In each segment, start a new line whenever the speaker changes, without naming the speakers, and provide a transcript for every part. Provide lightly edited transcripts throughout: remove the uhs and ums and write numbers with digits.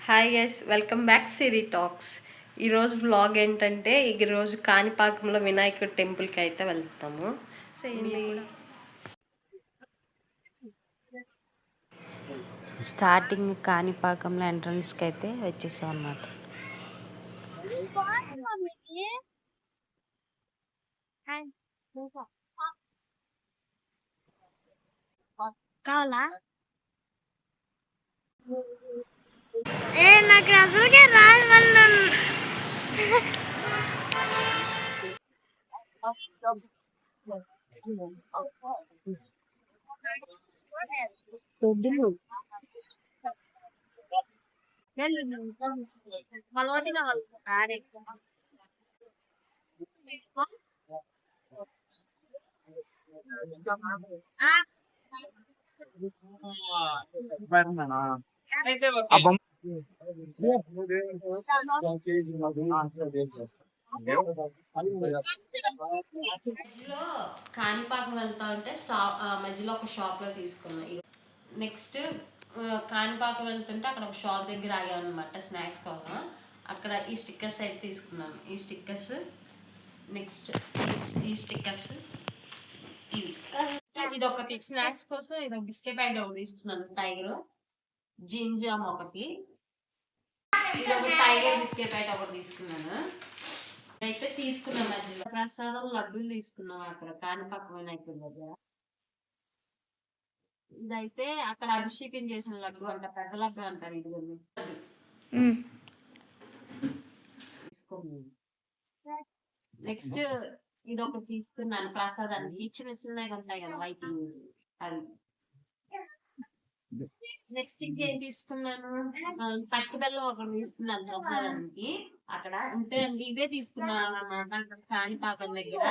Hi guys, welcome back సిరి talks. ఈరోజు vlog ఏంటంటే ఈరోజు కాణిపాకంలో వినాయకుడి టెంపుల్కి అయితే వెళ్తాము. స్టార్టింగ్ కాణిపాకంలో ఎంట్రన్స్కి అయితే వచ్చేసాం అన్నమాట.
కావాలా నాకు అసలుకే రాదు వాళ్ళు
మధ్యలో కాణిపాకం వెళ్తా ఉంటే మధ్యలో ఒక షాప్ లో తీసుకున్నాం. నెక్స్ట్ కాణిపాకం వెళ్తుంటే అక్కడ ఒక షాప్ దగ్గర ఆగామన్నమాట స్నాక్స్ కోసం. అక్కడ ఈ స్టిక్కర్స్ అయితే తీసుకున్నాను. ఈ స్టిక్కర్స్, నెక్స్ట్ ఈ స్టిక్కర్స్, ఇవి. ఇది ఒకటి స్నాక్స్ కోసం, ఇది ఒక బిస్కెట్ ప్యాకెట్ ఒకటి తీసుకున్నాను. టైగర్ జింజామ్ ఒకటి, ఇది ఒక టైగర్ బిస్కెట్ ప్యాకెట్ ఒకటి తీసుకున్నాను. అయితే తీసుకున్నాం. మధ్యలో ప్రసాదం లడ్డూలు తీసుకున్నాం అక్కడ కాణిపాకం వినాయకుడి దగ్గర. ఇదైతే అక్కడ అభిషేకం చేసిన లడ్డు అంట, పెద్ద లడ్డు అంటారు. ఇది తీసుకోండి. నెక్స్ట్ ఇది ఒకటి తీసుకున్నాను ప్రసాదానికి. చిన్న చిన్నగా ఉంటాయి కదా వైట్, అవి. నెక్స్ట్ ఇంకేం తీసుకున్నాను, పట్టు బెల్లం ఒకటి తీసుకున్నాను ప్రసాదానికి. అక్కడ ఉంటే ఇవే తీసుకున్నాను అన్నమాట కాణిపాకం దగ్గర.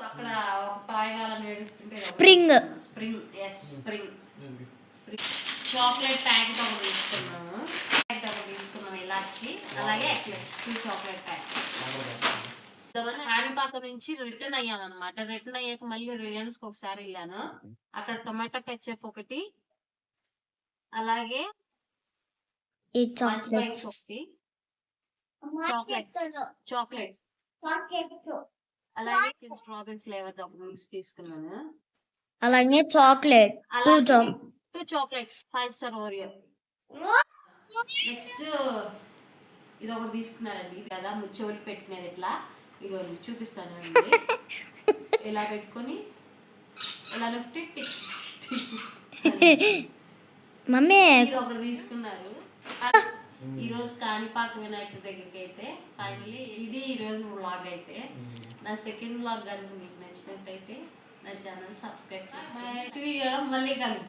అక్కడ ఒక తాయగాలం ఏడుస్తుంటే
స్ప్రింగ్
స్ప్రింగ్ చాక్లెట్ ప్యాకెట్ ఒకటి తీసుకున్నాము. ఇలాచి, అలాగే ఎక్లెస్ 2 చాక్లెట్ ప్యాకెట్స్. కాణిపాకం నుంచి రిటర్న్ అయ్యామన్నమాట. రిటర్న్ అయ్యాక మళ్ళీ రిలయన్స్ కి ఒకసారి వెళ్ళాను. అక్కడ టొమాటో కెచప్ ఒకటి, అలాగే
ఈ
చాక్లెట్స్, అలాగే స్ట్రాబెరీ ఫ్లేవర్ ఒకటి మిక్స్ తీసుకున్నాను.
అలాగే chocolate
2 chocolates 5 star Oreo. Next ఇది ఒకటి తీసుకున్నారండి. ఇది కదా చెవులు పెట్టినది. ఇట్లా ఇగో చూపిస్తాను అండి. ఇలా పెట్టుకొని ఇలా నొక్కి
మమ్మీ
ఇది ఒకటి తీసుకున్నారు. ఈరోజు కాణిపాక వినాయకుడి దగ్గరికి అయితే ఫైనలీ ఇది ఈరోజు వ్లాగ్. అయితే నా సెకండ్ వ్లాగ్ కనుక మీకు నచ్చినట్టయితే నా ఛానల్ సబ్స్క్రైబ్ చేసుకోండి. మళ్ళీ కలుగుతాం.